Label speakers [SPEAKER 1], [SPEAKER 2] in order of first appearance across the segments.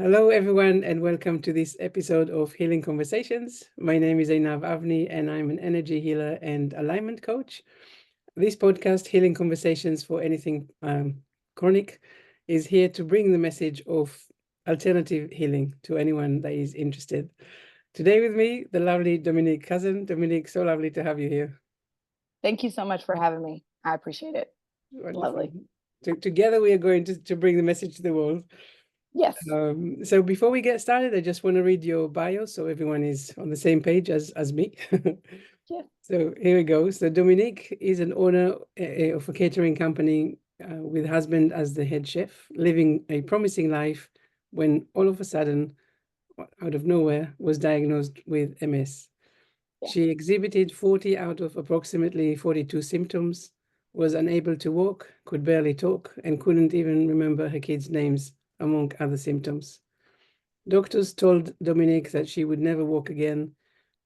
[SPEAKER 1] Hello, everyone, and welcome to this episode of Healing Conversations. My name is Einav Avni, and I'm an energy healer and alignment coach. This podcast, Healing Conversations for Anything Chronic, is here to bring the message of alternative healing to anyone that is interested. Today, with me, the lovely Dominique Cousin. Dominique, so lovely to have you here.
[SPEAKER 2] Thank you so much for having me. I appreciate it.
[SPEAKER 1] Wonderful.
[SPEAKER 2] Lovely.
[SPEAKER 1] Together, we are going to bring the message to the world.
[SPEAKER 2] Yes.
[SPEAKER 1] So before we get started, I just want to read your bio so everyone is on the same page as me.
[SPEAKER 2] Yeah.
[SPEAKER 1] So here we go. So Dominique is an owner of a catering company with husband as the head chef, living a promising life when all of a sudden, out of nowhere, was diagnosed with MS.
[SPEAKER 2] Yeah.
[SPEAKER 1] She exhibited 40 out of approximately 42 symptoms, was unable to walk, could barely talk, and couldn't even remember her kids' names, among other symptoms. Doctors told Dominique that she would never walk again,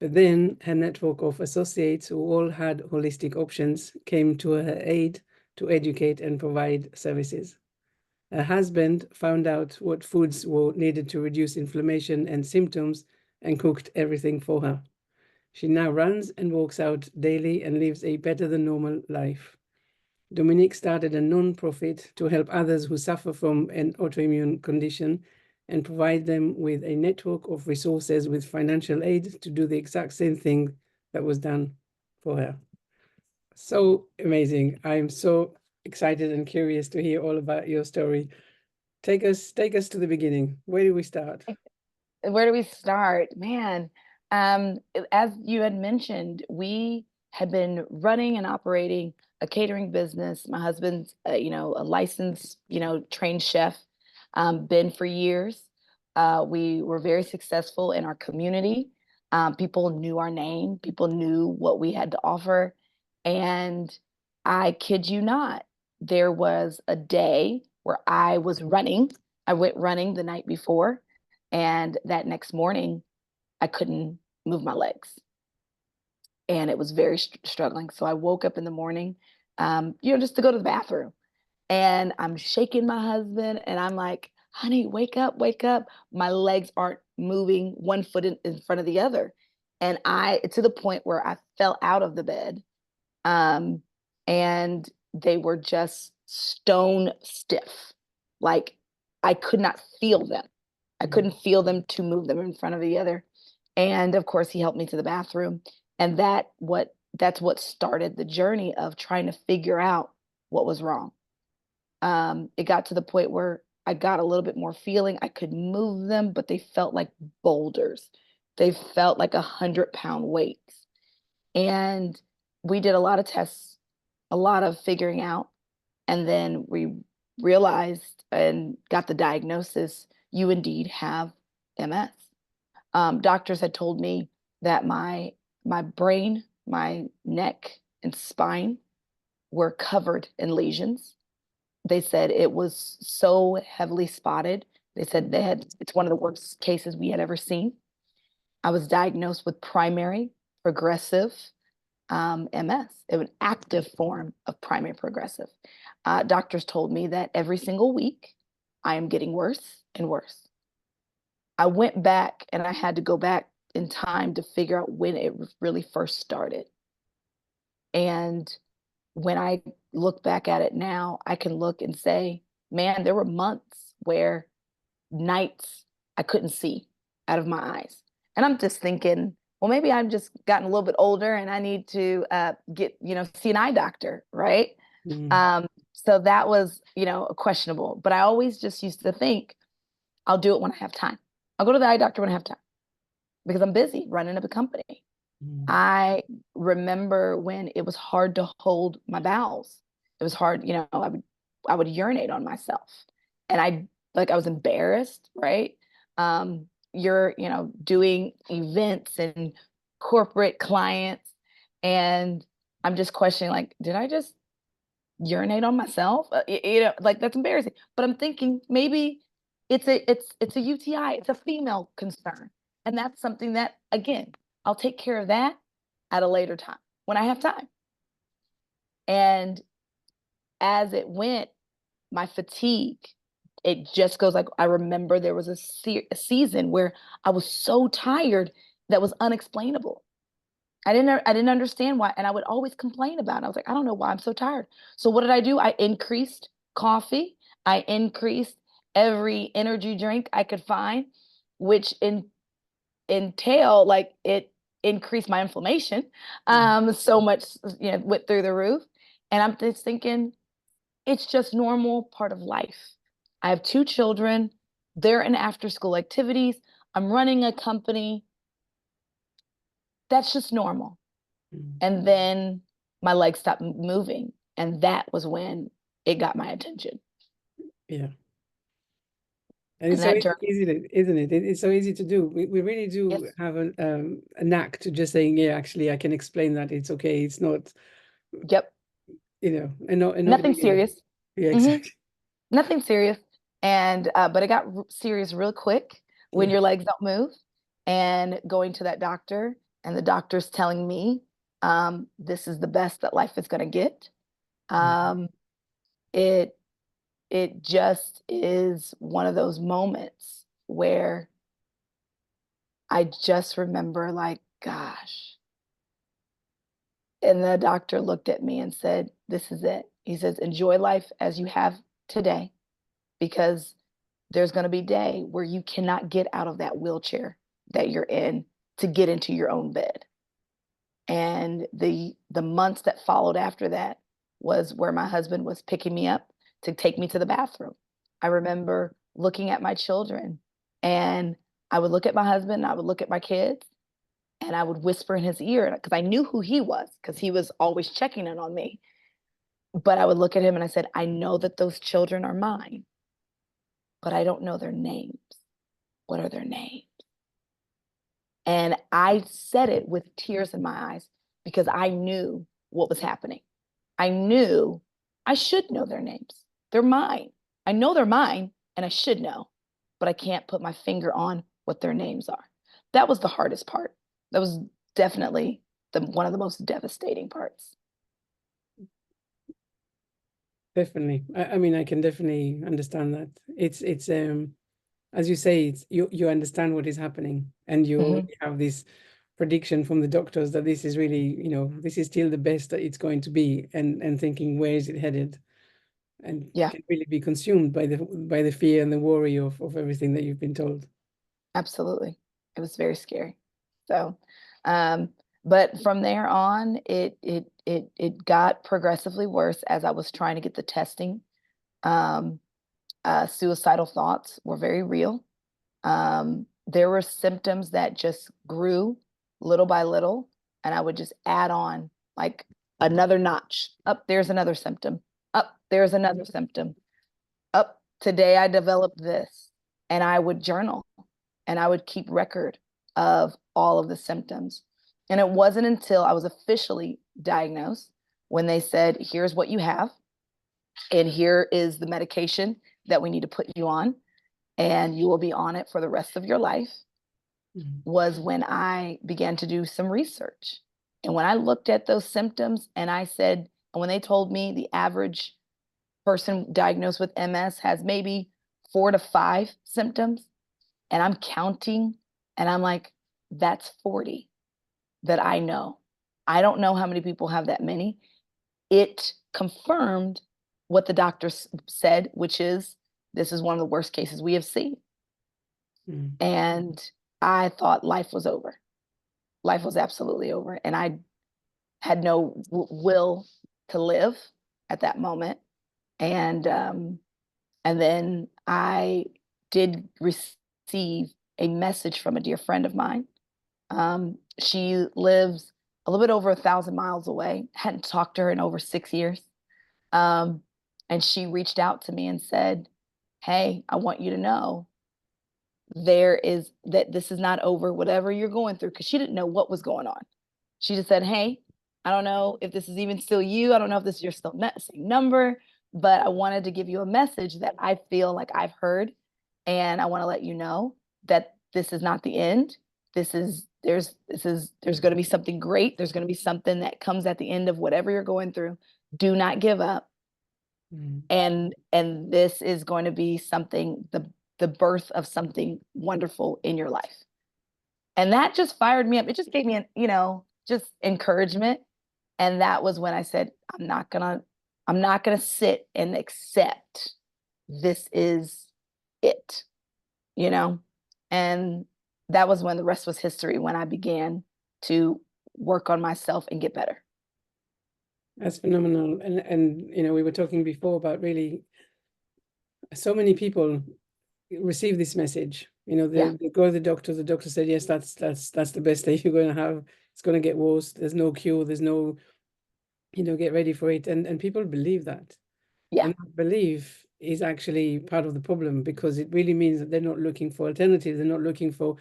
[SPEAKER 1] but then her network of associates who all had holistic options came to her aid to educate and provide services. Her husband found out what foods were needed to reduce inflammation and symptoms and cooked everything for her. She now runs and walks out daily and lives a better than normal life. Dominique started a non-profit to help others who suffer from an autoimmune condition and provide them with a network of resources with financial aid to do the exact same thing that was done for her. So amazing. I'm so excited and curious to hear all about your story. Take us to the beginning. Where do we start?
[SPEAKER 2] Where do we start? Man, as you had mentioned, we had been running and operating a catering business. My husband's, a licensed, trained chef, been for years. We were very successful in our community. People knew our name. People knew what we had to offer. And I kid you not, there was a day where I was running. I went running the night before, and that next morning, I couldn't move my legs. And it was very struggling. So I woke up in the morning, just to go to the bathroom. And I'm shaking my husband, and I'm like, honey, wake up, wake up. My legs aren't moving one foot in front of the other. And to the point where I fell out of the bed. Um, and they were just stone stiff. Like I could not feel them. I
[SPEAKER 1] Mm.
[SPEAKER 2] couldn't feel them to move them in front of the other. And of course, he helped me to the bathroom. And that's what started the journey of trying to figure out what was wrong. It got to the point where I got a little bit more feeling. I could move them, but they felt like boulders. They felt like 100-pound weights. And we did a lot of tests, a lot of figuring out. And then we realized and got the diagnosis, you indeed have MS. Doctors had told me that my brain, my neck, and spine were covered in lesions. They said it was so heavily spotted. They said it's one of the worst cases we had ever seen. I was diagnosed with primary progressive MS, an active form of primary progressive. Doctors told me that every single week I am getting worse and worse. I went back and I had to go back in time to figure out when it really first started. And when I look back at it now, I can look and say, man, there were months where nights I couldn't see out of my eyes. And I'm just thinking, well, maybe I've just gotten a little bit older and I need to get, see an eye doctor, right?
[SPEAKER 1] Mm.
[SPEAKER 2] So that was, questionable. But I always just used to think, I'll do it when I have time. I'll go to the eye doctor when I have time because I'm busy running up a company.
[SPEAKER 1] Mm.
[SPEAKER 2] I remember when it was hard to hold my bowels. It was hard, I would urinate on myself. And I was embarrassed, right? You're, doing events and corporate clients, and I'm just questioning, like, did I just urinate on myself? Like that's embarrassing. But I'm thinking maybe it's a UTI, it's a female concern. And that's something that, again, I'll take care of that at a later time when I have time. And as it went, my fatigue it just goes like, I remember there was a season where I was so tired that was unexplainable. I didn't understand why. And I would always complain about it. I was like, I don't know why I'm so tired. So what did I do? I increased coffee. I increased every energy drink I could find, which entail like it increased my inflammation so much, went through the roof. And I'm just thinking, it's just normal part of life. I have 2 children. They're in after school activities. I'm running a company. That's just normal. And then my legs stopped moving. And that was when it got my attention.
[SPEAKER 1] Yeah. And it's
[SPEAKER 2] And
[SPEAKER 1] so
[SPEAKER 2] that
[SPEAKER 1] easy,
[SPEAKER 2] journey,
[SPEAKER 1] isn't it? It's so easy to do. We really do
[SPEAKER 2] yes,
[SPEAKER 1] have a knack to just saying, yeah, actually, I can explain that. It's okay. It's not,
[SPEAKER 2] yep,
[SPEAKER 1] and not
[SPEAKER 2] nothing
[SPEAKER 1] really.
[SPEAKER 2] serious.
[SPEAKER 1] Yeah,
[SPEAKER 2] hmm
[SPEAKER 1] exactly.
[SPEAKER 2] Nothing serious. And, but it got serious real quick when
[SPEAKER 1] Yeah.
[SPEAKER 2] your legs don't move, and going to that doctor, and the doctor's telling me, this is the best that life is going to get. Um, it, it just is one of those moments where I just remember like, gosh. And the doctor looked at me and said, this is it. He says, enjoy life as you have today, because there's going to be a day where you cannot get out of that wheelchair that you're in to get into your own bed. And the months that followed after that was where my husband was picking me up to take me to the bathroom. I remember looking at my children, and I would look at my husband, and I would look at my kids, and I would whisper in his ear because I knew who he was, because he was always checking in on me. But I would look at him and I said, I know that those children are mine, but I don't know their names. What are their names? And I said it with tears in my eyes because I knew what was happening. I knew I should know their names. They're mine. I know they're mine and I should know, but I can't put my finger on what their names are. That was the hardest part. That was definitely one of the most devastating parts.
[SPEAKER 1] Definitely. I mean, I can definitely understand that. It's as you say, it's you understand what is happening, and you
[SPEAKER 2] hmm
[SPEAKER 1] already have this prediction from the doctors that this is really, this is still the best that it's going to be, and thinking where is it headed, and
[SPEAKER 2] Yeah,
[SPEAKER 1] can really be consumed by the fear and the worry of everything that you've been told.
[SPEAKER 2] absolutely. It was very scary. So, um, but from there on, it got progressively worse as I was trying to get the testing. Um, Suicidal thoughts were very real. There were symptoms that just grew little by little, and I would just add on like another notch. Up there's another symptom. Up there's another symptom. Up today I developed this, and I would journal, and I would keep record of all of the symptoms. And it wasn't until I was officially diagnosed when they said, here's what you have, and here is the medication that we need to put you on, and you will be on it for the rest of your life,
[SPEAKER 1] Mhm.
[SPEAKER 2] was when I began to do some research. And when I looked at those symptoms, and I said, and when they told me the average person diagnosed with MS has maybe 4 to 5 symptoms, and I'm counting, and I'm like, that's 40 that I know. I don't know how many people have that many. It confirmed what the doctor said, which is this is one of the worst cases we have seen.
[SPEAKER 1] Mhm.
[SPEAKER 2] And I thought life was over. Life was absolutely over. And I had no will to live at that moment. And then I did receive a message from a dear friend of mine. She lives a little bit over 1,000 miles away. Hadn't talked to her in over 6 years. Um, and she reached out to me and said, hey, I want you to know that this is not over, whatever you're going through, because she didn't know what was going on. She just said, hey, I don't know if this is even still you. I don't know if this is your still same number, but I wanted to give you a message that I feel like I've heard. And I want to let you know that this is not the end. There's going to be something great. There's going to be something that comes at the end of whatever you're going through. Do not give up. And this is going to be something, the birth of something wonderful in your life. And that just fired me up. It just gave me just encouragement. And that was when I said, I'm not gonna sit and accept this is it, and that was when the rest was history, when I began to work on myself and get better.
[SPEAKER 1] That's phenomenal. And we were talking before about really so many people receive this message. They go to the doctor said, yes, that's the best day you're going to have. It's going to get worse. There's no cure. There's no, get ready for it. And people believe that.
[SPEAKER 2] Yeah.
[SPEAKER 1] And that belief is actually part of the problem, because it really means that they're not looking for alternatives. They're not looking for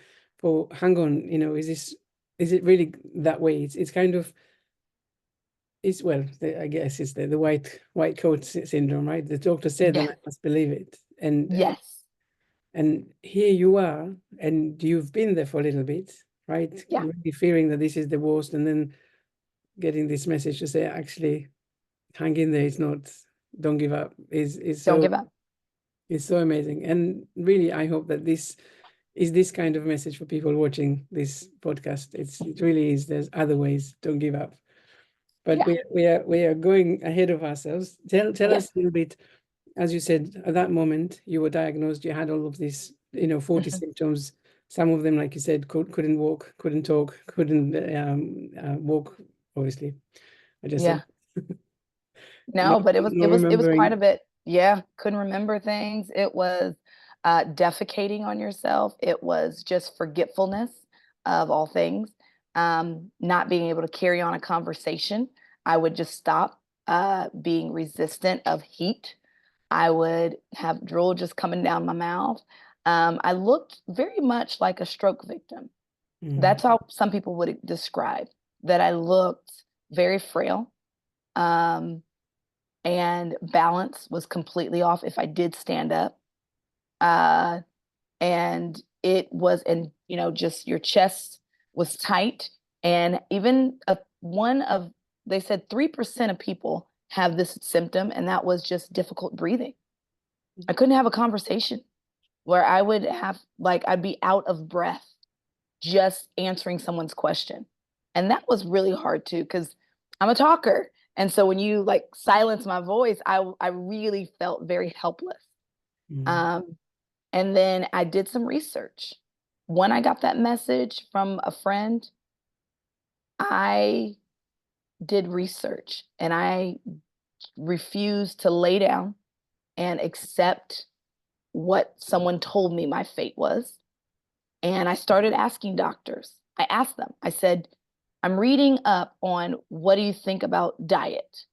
[SPEAKER 1] hang on, is it really that way? It's kind of, I guess it's the white coat syndrome, right? The doctor said, and I must believe it. And
[SPEAKER 2] yes.
[SPEAKER 1] And here you are, and you've been there for a little bit, right?
[SPEAKER 2] Yeah.
[SPEAKER 1] Really fearing that this is the worst, and then getting this message to say, actually, hang in there. It's not. Don't give up.
[SPEAKER 2] Don't give up.
[SPEAKER 1] It's so amazing, and really, I hope that this is this kind of message for people watching this podcast. It really is. There's other ways. Don't give up. But we are going ahead of ourselves. Tell us a little bit. As you said, at that moment, you were diagnosed, you had all of these, 40 symptoms. Some of them, like you said, couldn't walk, couldn't talk, couldn't walk, obviously. I just said.
[SPEAKER 2] No, but it was quite a bit. Yeah, couldn't remember things. It was defecating on yourself. It was just forgetfulness of all things. Not being able to carry on a conversation. I would just stop, being resistant of heat. I would have drool just coming down my mouth. I looked very much like a stroke victim. That's how some people would describe that. I looked very frail, and balance was completely off if I did stand up. And it was, just your chest was tight. And even they said 3% of people have this symptom, and that was just difficult breathing. I couldn't have a conversation where I would have, I'd be out of breath just answering someone's question. And that was really hard too, because I'm a talker. And so when you silence my voice, I really felt very helpless. And then I did some research. When I got that message from a friend, I did research, and I refused to lay down and accept what someone told me my fate was. And I started asking doctors. I asked them, I said, I'm reading up on, what do you think about diet?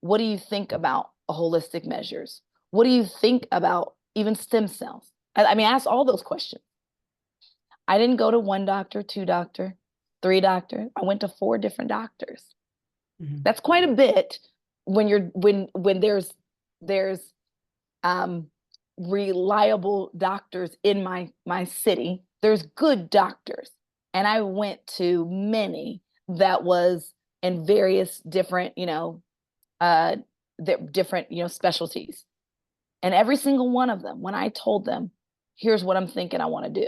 [SPEAKER 2] What do you think about holistic measures? What do you think about even stem cells? I asked all those questions. I didn't go to one doctor, two doctor, three doctors. I went to 4 different doctors. That's quite a bit when there's reliable doctors in my city. There's good doctors, and I went to many that was in various different different specialties, and every single one of them, when I told them, here's what I'm thinking I want to do,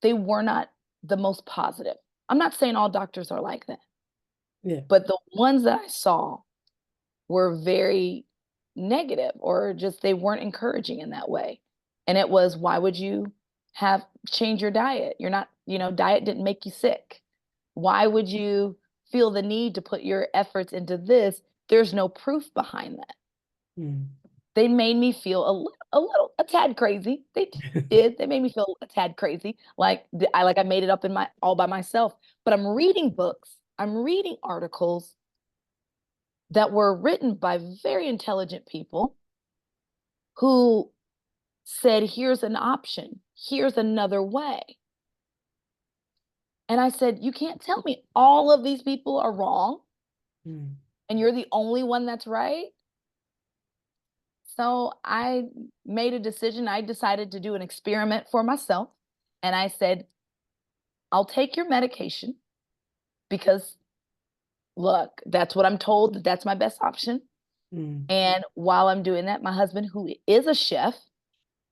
[SPEAKER 2] they were not the most positive. I'm not saying all doctors are like that, but the ones that I saw were very negative, or just they weren't encouraging in that way. And it was, why would you change your diet? You're not, diet didn't make you sick. Why would you feel the need to put your efforts into this? There's no proof behind that. They made me feel a tad crazy. They did. They made me feel a tad crazy. I made it up all by myself. But I'm reading books. I'm reading articles that were written by very intelligent people who said, here's an option. Here's another way. And I said, you can't tell me all of these people are wrong, and you're the only one that's right. So I made a decision. I decided to do an experiment for myself. And I said, I'll take your medication because, look, that's what I'm told. That's my best option.
[SPEAKER 1] Mm.
[SPEAKER 2] And while I'm doing that, my husband, who is a chef,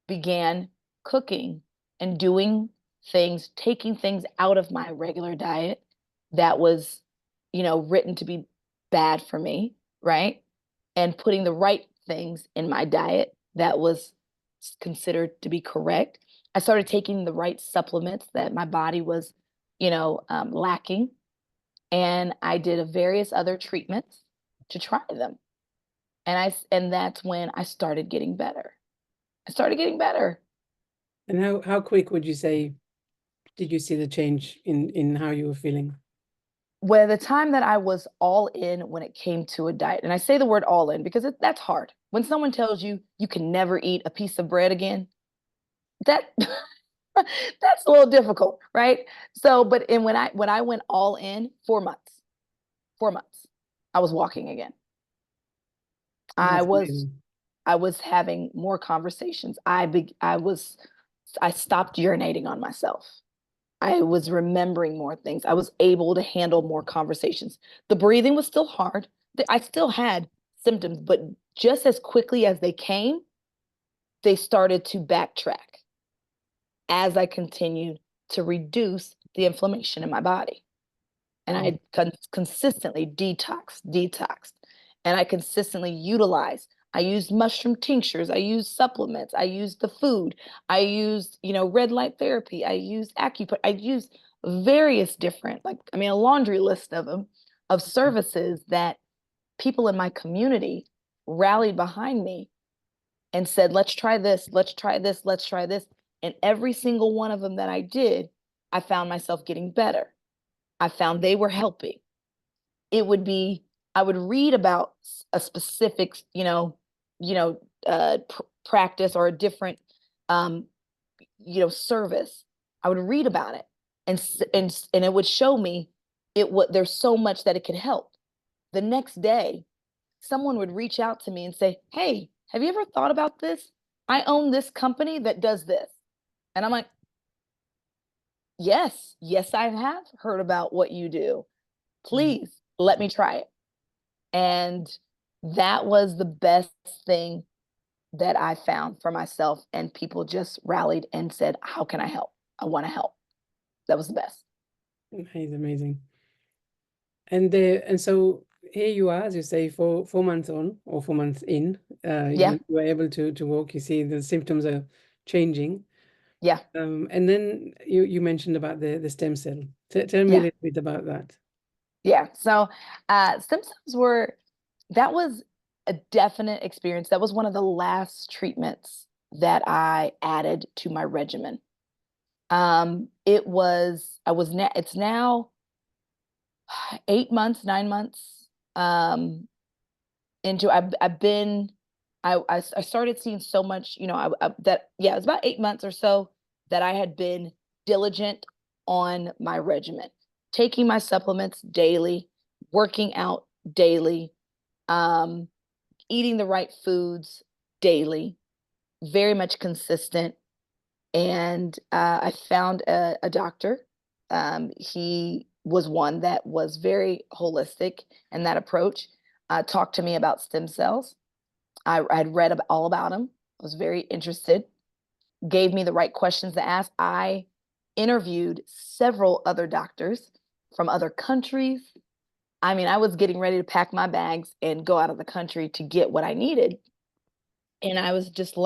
[SPEAKER 2] began cooking and doing things, taking things out of my regular diet that was, written to be bad for me, right? And putting the right things in my diet that was considered to be correct. I started taking the right supplements that my body was, lacking. And I did various other treatments to try them. And that's when I started getting better. I started getting better.
[SPEAKER 1] And how quick would you say did you see the change in how you were feeling?
[SPEAKER 2] Well, the time that I was all in when it came to a diet, and I say the word all in because that's hard. When someone tells you you can never eat a piece of bread again, that that's a little difficult, right? So, but when I went all in, 4 months, 4 months, I was walking again. I
[SPEAKER 1] That's
[SPEAKER 2] was
[SPEAKER 1] amazing.
[SPEAKER 2] I was having more conversations. I stopped urinating on myself. I was remembering more things. I was able to handle more conversations. The breathing was still hard. I still had symptoms, but just as quickly as they came, they started to backtrack as I continued to reduce the inflammation in my body. And
[SPEAKER 1] Wow.
[SPEAKER 2] I consistently detoxed, and I consistently utilized. I used mushroom tinctures. I used supplements. I used the food. I used, red light therapy. I used acupuncture. I used various different, a laundry list of them, of services that people in my community rallied behind me and said, let's try this, let's try this, let's try this. And every single one of them that I did, I found myself getting better. I found they were helping. It would be, I would read about a specific, practice or a different, um, service. I would read about it, and it would show me there's so much that it could help. The next day, someone would reach out to me and say, "Hey, have you ever thought about this? I own this company that does this." And I'm like, yes, I have heard about what you do.
[SPEAKER 1] Mm.
[SPEAKER 2] Please let me try it. And that was the best thing that I found for myself. And people just rallied and said, how can I help? I want to help. That was the best.
[SPEAKER 1] Amazing, amazing. And so here you are, as you say, 4 months on or 4 months in,
[SPEAKER 2] Yeah.
[SPEAKER 1] you were able to walk. You see the symptoms are changing.
[SPEAKER 2] Yeah.
[SPEAKER 1] And then you mentioned about the stem cell. Tell me a
[SPEAKER 2] Yeah.
[SPEAKER 1] little bit about that.
[SPEAKER 2] Yeah. So stem cells that was a definite experience. That was one of the last treatments that I added to my regimen. It's now 8 months, 9 months into I've been I started seeing so much, it was about 8 months or so that I had been diligent on my regimen, taking my supplements daily, working out daily, um, eating the right foods daily, very much consistent. And I found a doctor. He was one that was very holistic in that approach. Talked to me about stem cells. I had read all about them. I was very interested. Gave me the right questions to ask. I interviewed several other doctors from other countries. I mean, I was getting ready to pack my bags and go out of the country to get what I needed. And I was just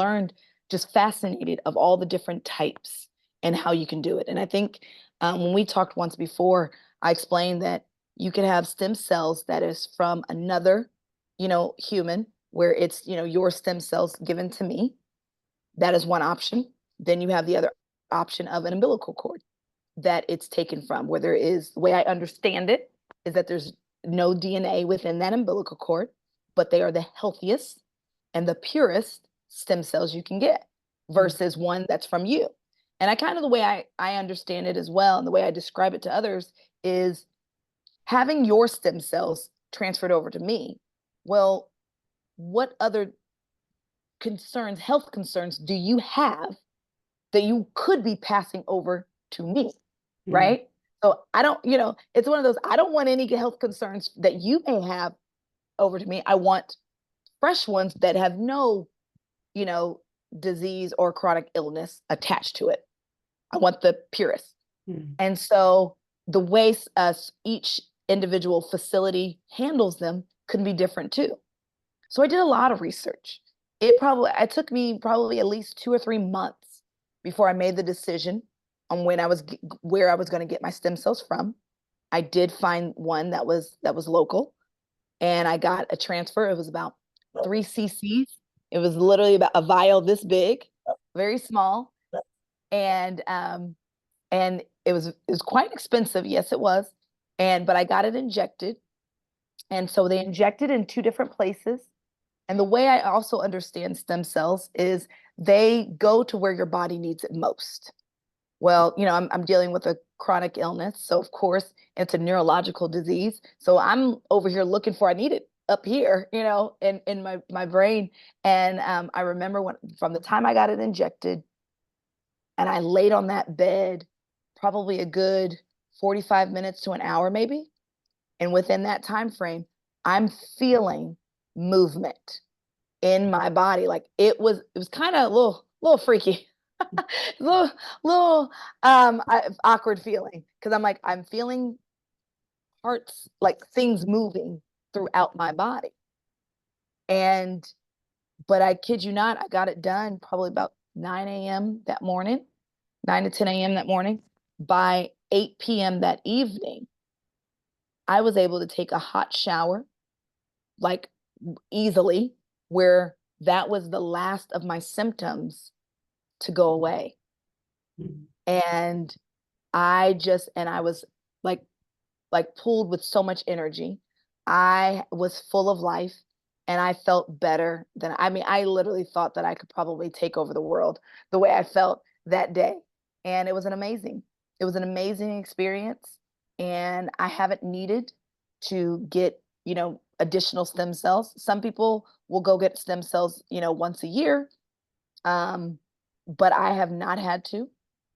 [SPEAKER 2] fascinated of all the different types and how you can do it. And I think when we talked once before, I explained that you could have stem cells that is from another, human, where it's, your stem cells given to me. That is one option. Then you have the other option of an umbilical cord that it's taken from, where there is, the way I understand it, is that there's no DNA within that umbilical cord, but they are the healthiest and the purest stem cells you can get
[SPEAKER 1] Mm.
[SPEAKER 2] versus one that's from you. And I kind of, the way I understand it as well, and the way I describe it to others is having your stem cells transferred over to me. Well, what other health concerns do you have that you could be passing over to me,
[SPEAKER 1] Mm.
[SPEAKER 2] right? So I don't, it's one of those, I don't want any health concerns that you may have over to me. I want fresh ones that have no, disease or chronic illness attached to it. I want the purest. And so the way each individual facility handles them could be different too. So I did a lot of research. It took me probably at least 2 or 3 months before I made the decision on where I was going to get my stem cells from. I did find one that was local, and I got a transfer. It was about 3 cc's. It was literally about a vial this big, very small, and it was quite expensive. Yes, it was, but I got it injected, and so they injected in 2 different places. And the way I also understand stem cells is they go to where your body needs it most. Well, I'm dealing with a chronic illness. So of course it's a neurological disease. So I'm over here looking I need it up here, in my brain. And I remember from the time I got it injected and I laid on that bed, probably a good 45 minutes to an hour, maybe. And within that time frame, I'm feeling movement in my body. Like it was kind of a little freaky, little awkward feeling, because I'm feeling parts, like things moving throughout my body. But I kid you not, I got it done probably about 9 a.m. that morning, 9 to 10 a.m. that morning. By 8 p.m. that evening, I was able to take a hot shower, like easily, where that was the last of my symptoms to go away. And I was like pulled with so much energy. I was full of life, and I felt better than, I literally thought that I could probably take over the world the way I felt that day. And it was an amazing experience. And I haven't needed to get, additional stem cells. Some people will go get stem cells, once a year. But I have not had to.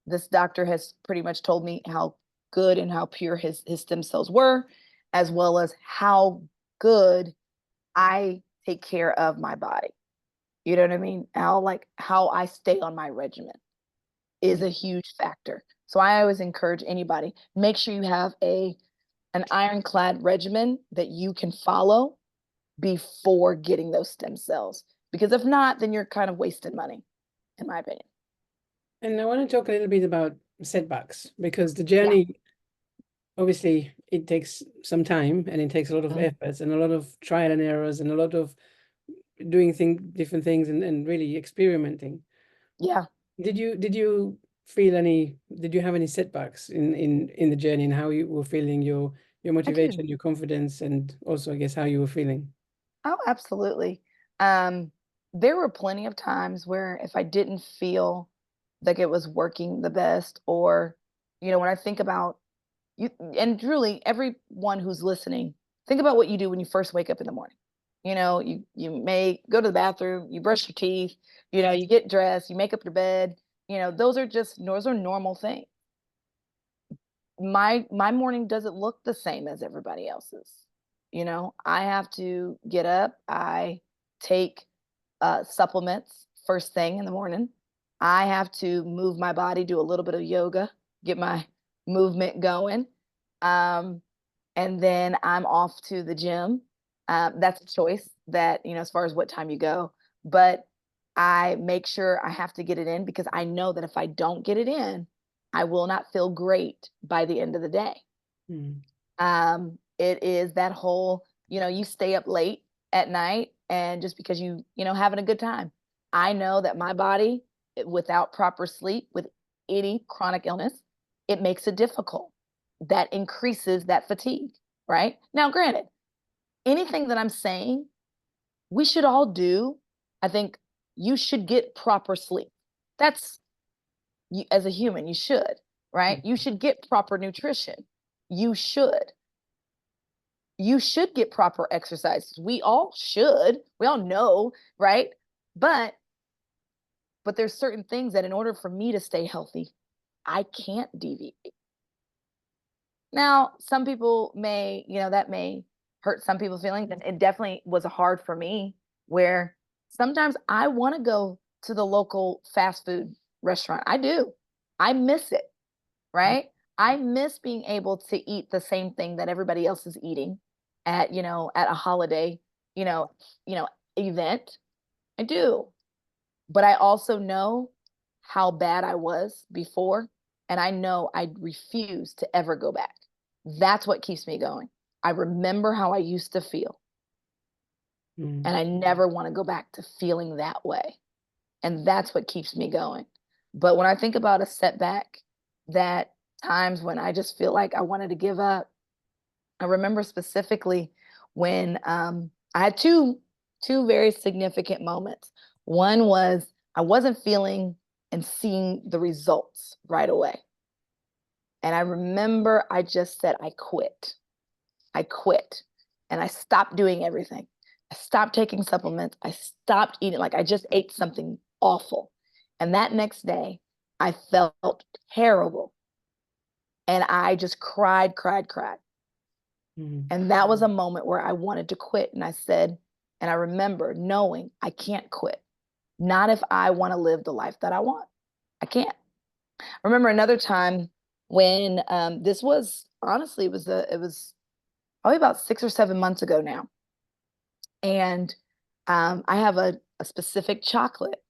[SPEAKER 2] This doctor has pretty much told me how good and how pure his stem cells were, as well as how good I take care of my body. You know what I mean? How I stay on my regimen is a huge factor. So I always encourage anybody, make sure you have an ironclad regimen that you can follow before getting those stem cells. Because if not, then you're kind of wasting money, in my opinion.
[SPEAKER 1] And I want to talk a little bit about setbacks, because the journey, obviously, it takes some time, and it takes a lot of efforts and a lot of trial and errors and a lot of doing different things and really experimenting.
[SPEAKER 2] Yeah.
[SPEAKER 1] Did you have any setbacks in the journey, and how you were feeling, your motivation, your confidence, and also, I guess, how you were feeling?
[SPEAKER 2] Oh, absolutely. There were plenty of times where if I didn't feel like it was working the best, or, when I think about you, and truly everyone who's listening, think about what you do when you first wake up in the morning. You may go to the bathroom, you brush your teeth, you get dressed, you make up your bed. Those are normal things. My morning doesn't look the same as everybody else's. I have to get up. I take supplements first thing in the morning. I have to move my body, do a little bit of yoga, get my movement going. And then I'm off to the gym. That's a choice that, as far as what time you go. But I make sure I have to get it in, because I know that if I don't get it in, I will not feel great by the end of the day. It is that whole, you stay up late at night, and just because having a good time. I know that my body, without proper sleep, with any chronic illness, it makes it difficult. That increases that fatigue, right? Now, granted, anything that I'm saying, we should all do. I think you should get proper sleep. That's, you, as a human, you should, right? You should get proper nutrition. You should get proper exercise. We all should. We all know, right? But there's certain things that in order for me to stay healthy, I can't deviate. Now, some people may, that may hurt some people's feelings. And it definitely was hard for me where sometimes I want to go to the local fast food restaurant. I do. I miss it, right? I miss being able to eat the same thing that everybody else is eating at, at a holiday, you know, you know, event. I do. But I also know how bad I was before, and I know I refuse to ever go back. That's what keeps me going. I remember how I used to feel, and I never want to go back to feeling that way. And that's what keeps me going. But when I think about a setback, that times when I just feel like I wanted to give up, I remember specifically when I had two very significant moments. One was I wasn't feeling and seeing the results right away. And I remember I just said, I quit. I quit. And I stopped doing everything. I stopped taking supplements. I stopped eating. Like I just ate something awful. And that next day, I felt terrible. And I just cried, cried, cried. And that was a moment where I wanted to quit. And I said, and I remember knowing I can't quit. Not if I want to live the life that I want. I can't. I remember another time when this was honestly, it was probably about 6 or 7 months ago now. And I have a specific chocolate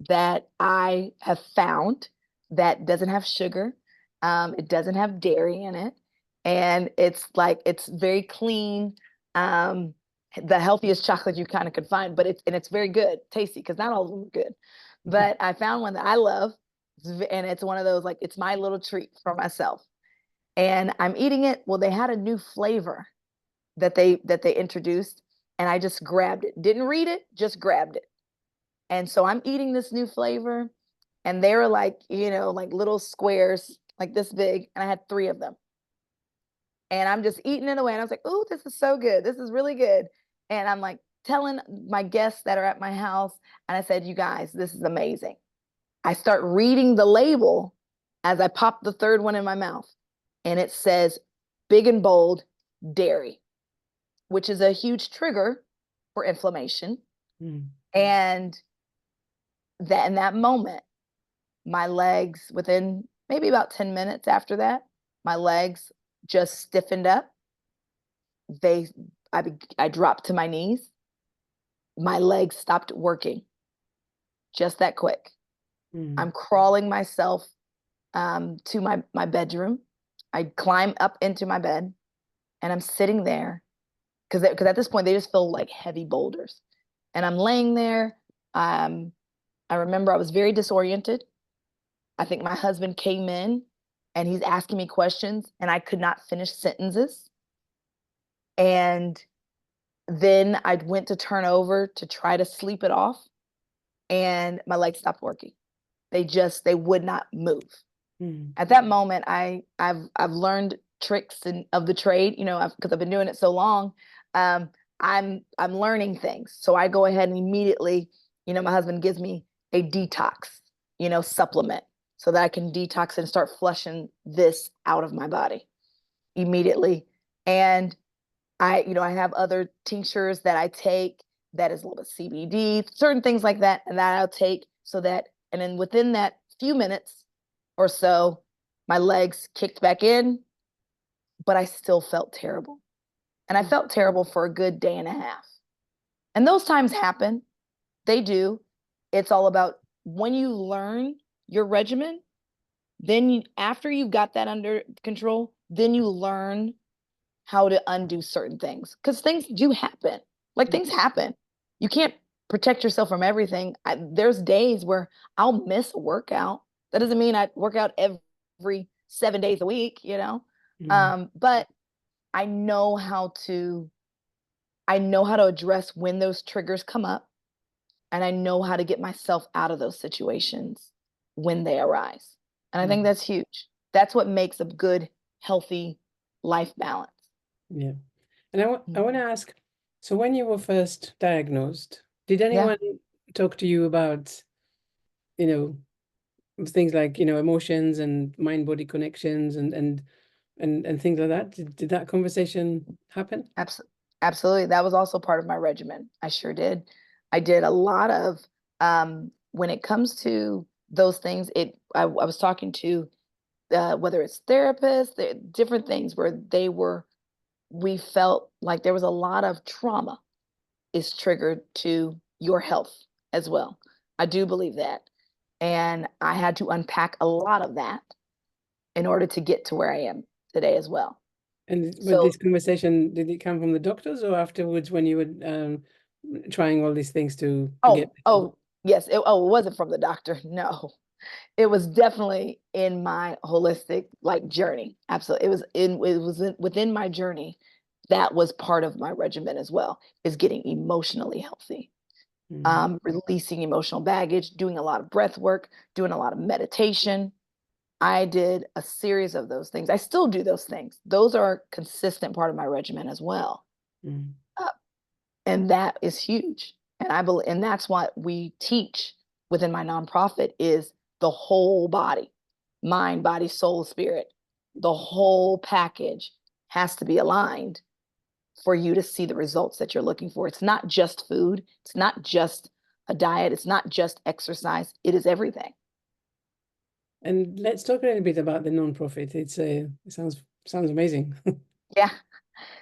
[SPEAKER 2] that I have found that doesn't have sugar. It doesn't have dairy in it. And it's very clean. The healthiest chocolate you kind of could find, but it's very good, tasty, because not all of them are good. But I found one that I love, and it's one of those, like, it's my little treat for myself. And I'm eating it. Well, they had a new flavor that they introduced, and I just grabbed it. Didn't read it, just grabbed it. And so I'm eating this new flavor, and they were like, like little squares, like this big, and I had 3 of them. And I'm just eating it away. And I was like, oh, this is so good. This is really good. And I'm like telling my guests that are at my house, and I said, you guys, this is amazing. I start reading the label as I pop the 3rd one in my mouth, and it says big and bold, dairy, which is a huge trigger for inflammation. And that in that moment, my legs, within maybe about 10 minutes after that, my legs just stiffened up. I dropped to my knees. My legs stopped working. Just that quick. I'm crawling myself to my bedroom. I climb up into my bed, and I'm sitting there because at this point they just feel like heavy boulders. And I'm laying there. I remember I was very disoriented. I think my husband came in and he's asking me questions, and I could not finish sentences. And then I went to turn over to try to sleep it off, and my legs stopped working. They would not move. At that moment, I've learned tricks of the trade, because I've been doing it so long. I'm learning things. So I go ahead and immediately, my husband gives me a detox, supplement, so that I can detox and start flushing this out of my body immediately. And I have other tinctures that I take that is a little bit CBD, certain things like that, and that I'll take and then within that few minutes or so, my legs kicked back in, but I still felt terrible. And I felt terrible for a good day and a half. And those times happen. They do. It's all about when you learn your regimen, then after you've got that under control, then you learn how to undo certain things, because things do happen. Like, things happen. You can't protect yourself from everything. There's days where I'll miss a workout. That doesn't mean I work out every 7 days a week, but I know how to address when those triggers come up, and I know how to get myself out of those situations when they arise. And I think that's huge. That's what makes a good, healthy life balance.
[SPEAKER 1] Yeah. And I want to ask, so when you were first diagnosed, did anyone talk to you about, things like, emotions and mind-body connections and things like that? Did that conversation happen?
[SPEAKER 2] Absolutely. That was also part of my regimen. I sure did. I did a lot of, when it comes to those things, I was talking to, whether it's therapists, different things where we felt like there was a lot of trauma is triggered to your health as well. I do believe that. And I had to unpack a lot of that in order to get to where I am today as well.
[SPEAKER 1] And with
[SPEAKER 2] So,
[SPEAKER 1] this conversation, did it come from the doctors or afterwards when you were trying all these things to get better?
[SPEAKER 2] yes. It wasn't from the doctor. No, it was definitely in my holistic like journey. Absolutely. Within my journey. That was part of my regimen as well, is getting emotionally healthy. Releasing emotional baggage, doing a lot of breath work, doing a lot of meditation. I did a series of those things. I still do those things. Those are a consistent part of my regimen as well.
[SPEAKER 1] Mm.
[SPEAKER 2] Uh, and that is huge. And I believe, and that's what we teach within my nonprofit is the whole body, mind, body, soul, spirit. The whole package has to be aligned for you to see the results that you're looking for. It's not just food. It's not just a diet. It's not just exercise. It is everything.
[SPEAKER 1] And let's talk a little bit about the nonprofit. It sounds amazing.
[SPEAKER 2] Yeah.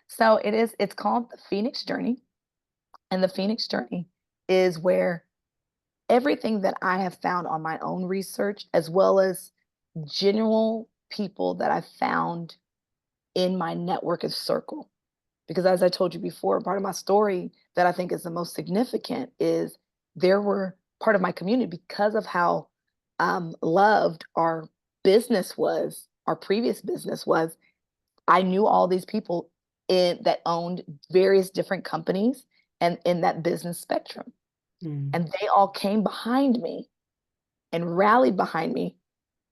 [SPEAKER 2] So it's called the Phoenix Journey. And the Phoenix Journey is where everything that I have found on my own research, as well as general people that I found in my network of circle. Because as I told you before, part of my story that I think is the most significant is there were part of my community because of how loved our business was, our previous business was. I knew all these people that owned various different companies and in that business spectrum. And they all came behind me and rallied behind me,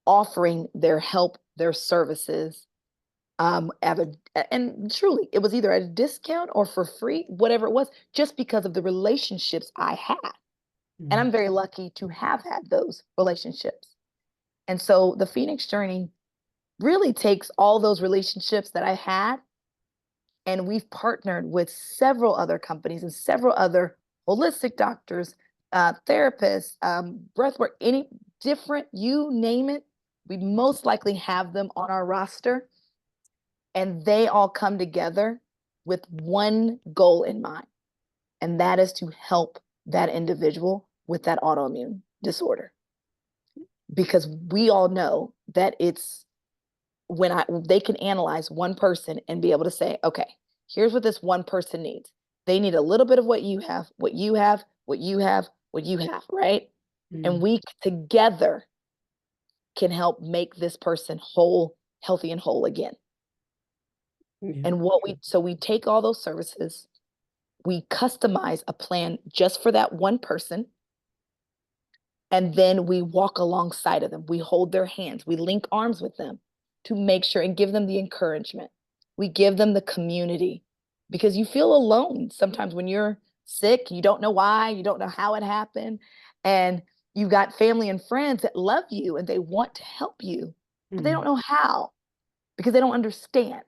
[SPEAKER 2] offering their help, their services, and truly it was either at a discount or for free, whatever it was, just because of the relationships I had. And I'm very lucky to have had those relationships. And so the Phoenix Journey really takes all those relationships that I had, and we've partnered with several other companies and several other holistic doctors, therapists, breathwork, any different, you name it, we most likely have them on our roster. And they all come together with one goal in mind, and that is to help that individual with that autoimmune disorder. Because we all know that it's they can analyze one person and be able to say, okay, here's what this one person needs. They need a little bit of what you have, what you have, what you have, what you have, right? And we together can help make this person whole, healthy and whole again. And we take all those services, we customize a plan just for that one person, and then we walk alongside of them. We hold their hands, we link arms with them to make sure and give them the encouragement. We give them the community, because you feel alone sometimes when you're sick. You don't know why, you don't know how it happened, and you've got family and friends that love you and they want to help you, but they don't know how because they don't understand.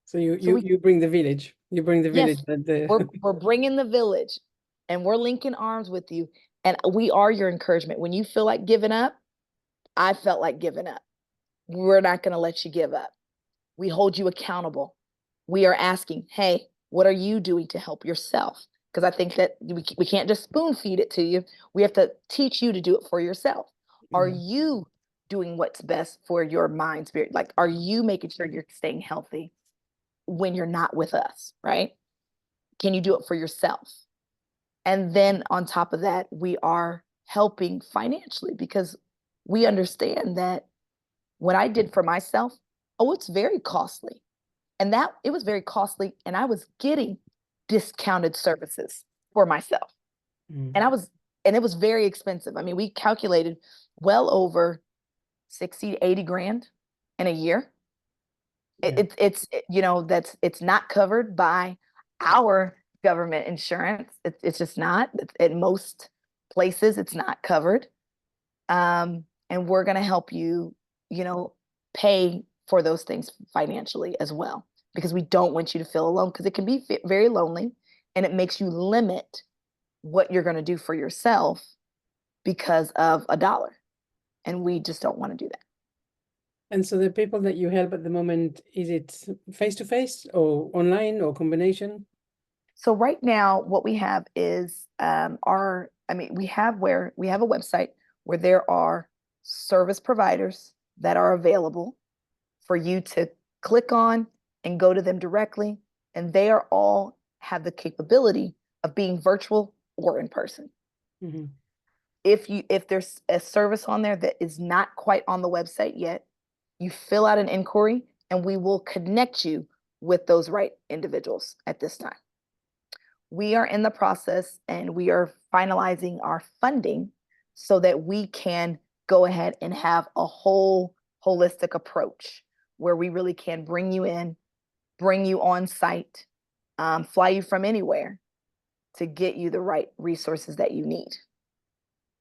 [SPEAKER 1] So you bring the village. You bring the
[SPEAKER 2] Yes,
[SPEAKER 1] village and the
[SPEAKER 2] we're bringing the village, and we're linking arms with you, and we are your encouragement. When you feel like giving up, I felt like giving up. We're not going to let you give up. We hold you accountable. We are asking, hey, what are you doing to help yourself? Because I think that we can't just spoon feed it to you. We have to teach you to do it for yourself. Are you doing what's best for your mind, spirit? Like, are you making sure you're staying healthy when you're not with us, right? Can you do it for yourself? And then on top of that, we are helping financially, because we understand that what I did for myself, it's very costly. And that it was very costly. And I was getting discounted services for myself. And it was very expensive. I mean, we calculated well over 60 to 80 grand in a year. It's not covered by our government insurance. It's just not. At most places, it's not covered. And we're going to help you, pay for those things financially as well, because we don't want you to feel alone, because it can be very lonely, and it makes you limit what you're going to do for yourself because of a dollar. And we just don't want to do that.
[SPEAKER 1] And so the people that you help at the moment, is it face-to-face or online or combination?
[SPEAKER 2] So right now, what we have is we have a website where there are service providers that are available for you to click on and go to them directly. And they are all have the capability of being virtual or in person.
[SPEAKER 1] Mm-hmm.
[SPEAKER 2] If there's a service on there that is not quite on the website yet, you fill out an inquiry and we will connect you with those right individuals at this time. We are in the process and we are finalizing our funding so that we can go ahead and have a whole holistic approach where we really can bring you in, bring you on site, fly you from anywhere to get you the right resources that you need.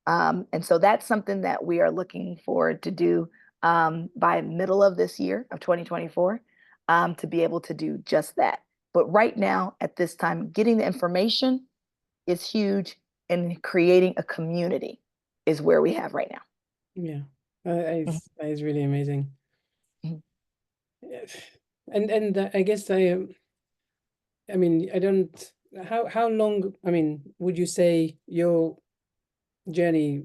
[SPEAKER 2] And so that's something that we are looking forward to do by middle of this year of 2024 to be able to do just that. But right now, at this time, getting the information is huge, and creating a community is where we have right now.
[SPEAKER 1] Yeah, that is really amazing.
[SPEAKER 2] Mhm.
[SPEAKER 1] Yes. And I guess I mean, I don't, how long, I mean, would you say your journey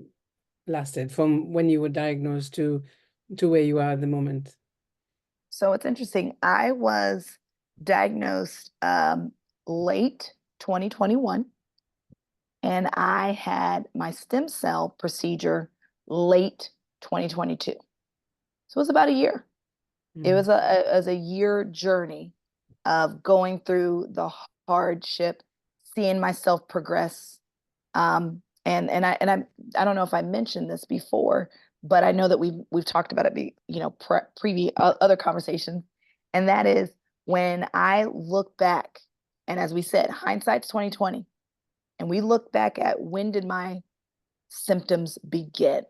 [SPEAKER 1] lasted from when you were diagnosed to where you are at the moment?
[SPEAKER 2] So it's interesting. I was diagnosed late 2021, and I had my stem cell procedure late 2022. So it was about a year. It was a year journey of going through the hardship, seeing myself progress. I don't know if I mentioned this before, but I know that we've talked about it, previous other conversations, and that is when I look back, and as we said, hindsight's 2020, and we look back at when did my symptoms begin?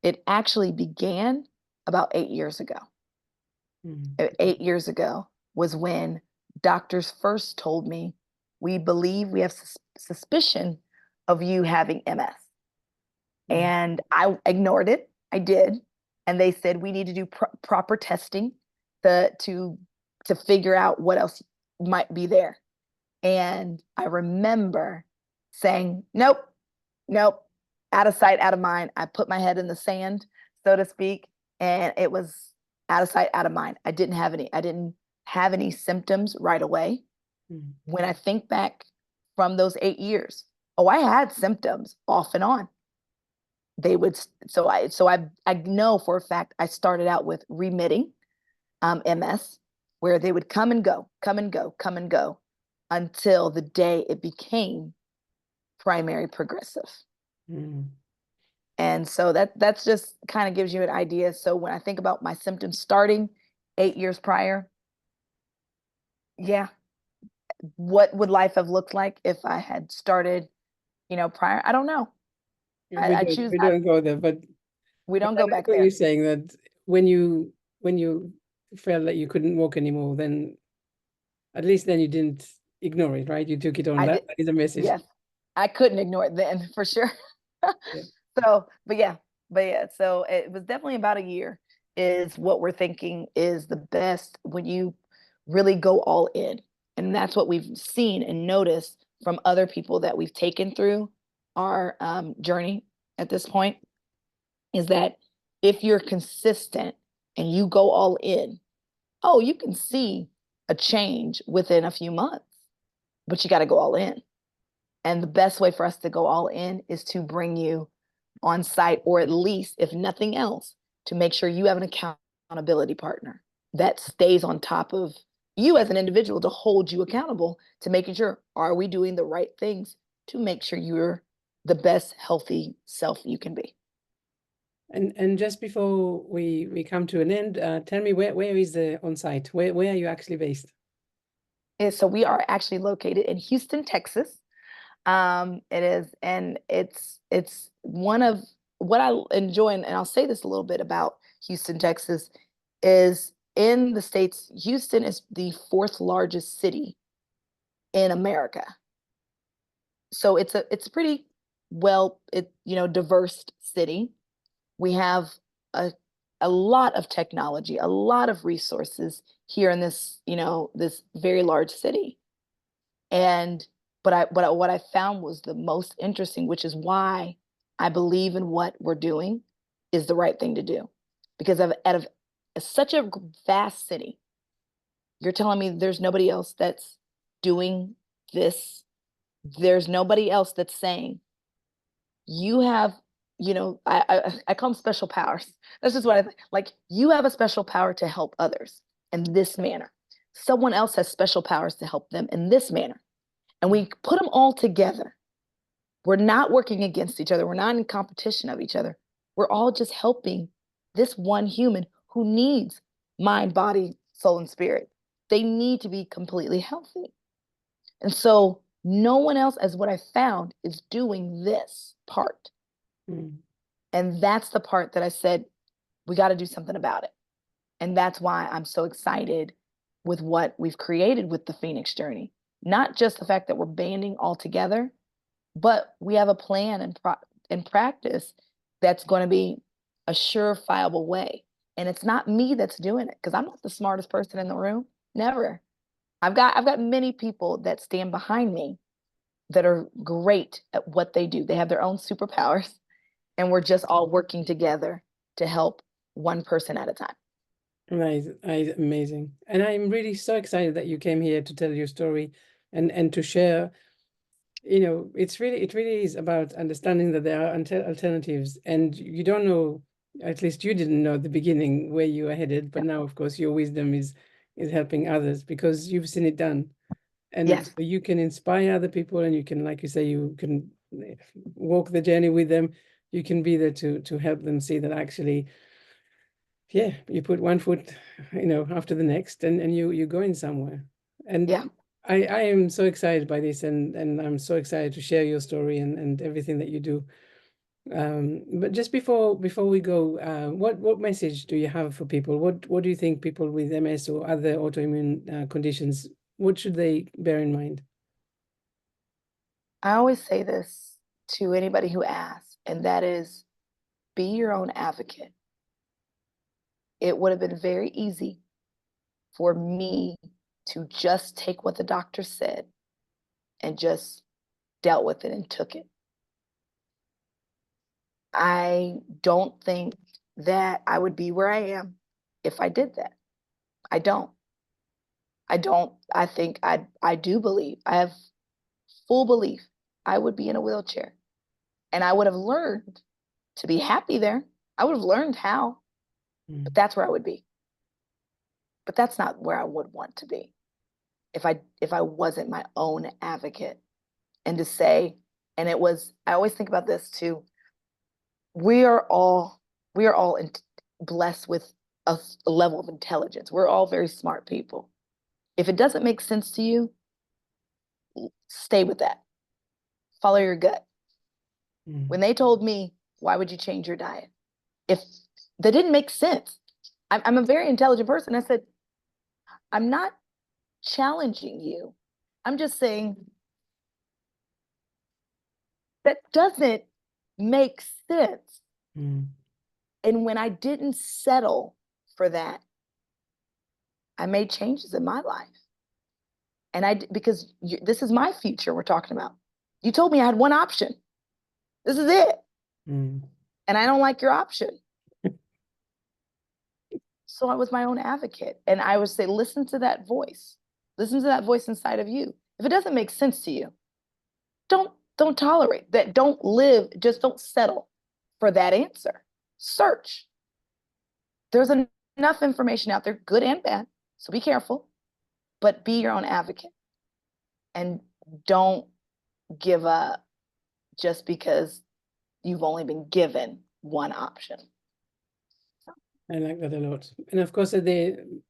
[SPEAKER 2] It actually began about 8 years ago. 8 years ago was when doctors first told me, we believe we have suspicion of you having MS. And I ignored it. I did. And they said, we need to do proper testing to figure out what else might be there. And I remember saying, nope, nope, out of sight, out of mind. I put my head in the sand, so to speak, and it was out of sight, out of mind. I didn't have any symptoms right away. When I think back from those 8 years, I had symptoms off and on. I know for a fact I started out with remitting MS, where they would come and go, come and go, come and go, until the day it became primary progressive. And so that's just kind of gives you an idea. So when I think about my symptoms starting 8 years prior, yeah, what would life have looked like if I had started, prior? I don't know.
[SPEAKER 1] We don't go there, but
[SPEAKER 2] we don't
[SPEAKER 1] I
[SPEAKER 2] go
[SPEAKER 1] like
[SPEAKER 2] back
[SPEAKER 1] what
[SPEAKER 2] there.
[SPEAKER 1] you're saying, that when you felt that you couldn't walk anymore, then at least then you didn't ignore it, right? You took it on. That is a message.
[SPEAKER 2] Yes, I couldn't ignore it then, for sure.
[SPEAKER 1] Yeah.
[SPEAKER 2] So, but yeah, so it was definitely about a year is what we're thinking is the best when you really go all in. And that's what we've seen and noticed from other people that we've taken through our journey at this point, is that if you're consistent and you go all in, you can see a change within a few months, but you got to go all in. And the best way for us to go all in is to bring you on site, or at least, if nothing else, to make sure you have an accountability partner that stays on top of you as an individual to hold you accountable to making sure, are we doing the right things to make sure you're the best healthy self you can be.
[SPEAKER 1] And just before we come to an end, tell me where is the on-site? Where are you actually based?
[SPEAKER 2] So we are actually located in Houston, Texas. It is, and it's one of what I enjoy, and I'll say this a little bit about Houston, Texas, is in the States, Houston is the fourth largest city in America. so it's a pretty diverse city. We have a lot of technology, a lot of resources here in this, this very large city. And but what I found was the most interesting, which is why I believe in what we're doing is the right thing to do. Because out of such a vast city, you're telling me there's nobody else that's doing this. There's nobody else that's saying you have, I call them special powers. That's just what I think. Like, you have a special power to help others in this manner. Someone else has special powers to help them in this manner. And we put them all together. We're not working against each other. We're not in competition of each other. We're all just helping this one human who needs mind, body, soul, and spirit. They need to be completely healthy. And so no one else, as what I found, is doing this part. And that's the part that I said, we got to do something about it. And that's why I'm so excited with what we've created with the Phoenix Journey. Not just the fact that we're banding all together, but we have a plan and practice that's going to be a surefire way. And it's not me that's doing it, because I'm not the smartest person in the room. Never. I've got many people that stand behind me that are great at what they do. They have their own superpowers, and we're just all working together to help one person at a time.
[SPEAKER 1] Right, amazing. And I'm really so excited that you came here to tell your story and to share. It really is about understanding that there are alternatives, and you don't know, at least you didn't know at the beginning where you were headed, but now, of course, your wisdom is helping others because you've seen it done. And
[SPEAKER 2] Yes.
[SPEAKER 1] so you can inspire other people, and you can, like you say, you can walk the journey with them. You can be there to help them see that actually, yeah, you put one foot, after the next, and you're going somewhere. And
[SPEAKER 2] Yeah.
[SPEAKER 1] I am so excited by this, and I'm so excited to share your story and everything that you do. But just before we go, what message do you have for people? What do you think people with MS or other autoimmune conditions, what should they bear in mind?
[SPEAKER 2] I always say this to anybody who asks, and that is, be your own advocate. It would have been very easy for me to just take what the doctor said and just dealt with it and took it. I don't think that I would be where I am if I did that. I don't. I think I do believe, I have full belief I would be in a wheelchair, and I would have learned to be happy there. I would have learned how, but that's where I would be. But that's not where I would want to be if I wasn't my own advocate. And to say, and I always think about this too. We are all blessed with a level of intelligence. We're all very smart people. If it doesn't make sense to you, stay with that. Follow your gut. When they told me, why would you change your diet? If that didn't make sense, I'm a very intelligent person. I said, I'm not challenging you. I'm just saying that doesn't make sense. And when I didn't settle for that, I made changes in my life. And because this is my future we're talking about. You told me I had one option. This is it. And I don't like your option. So I was my own advocate. And I would say, listen to that voice. Listen to that voice inside of you. If it doesn't make sense to you, don't tolerate that. Just don't settle for that answer. Search. There's enough information out there, good and bad. So be careful, but be your own advocate. And don't give up just because you've only been given one option.
[SPEAKER 1] I like that a lot. And of course, when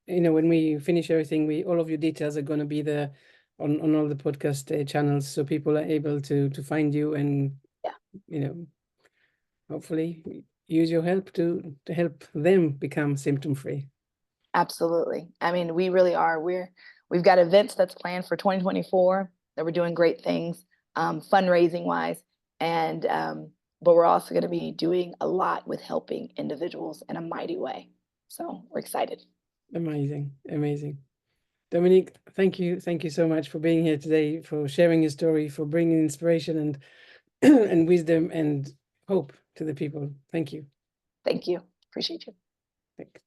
[SPEAKER 1] we finish everything, all of your details are going to be there on all the podcast channels, so people are able to find you and, hopefully use your help to help them become symptom-free.
[SPEAKER 2] Absolutely. I mean, we really are. We've got events that's planned for 2024 that we're doing great things. fundraising wise. And but we're also going to be doing a lot with helping individuals in a mighty way. So we're excited.
[SPEAKER 1] Amazing, amazing. Dominique, thank you so much for being here today, for sharing your story, for bringing inspiration and and wisdom and hope to the people. Thank you.
[SPEAKER 2] Thank you. Appreciate you.
[SPEAKER 1] Thanks.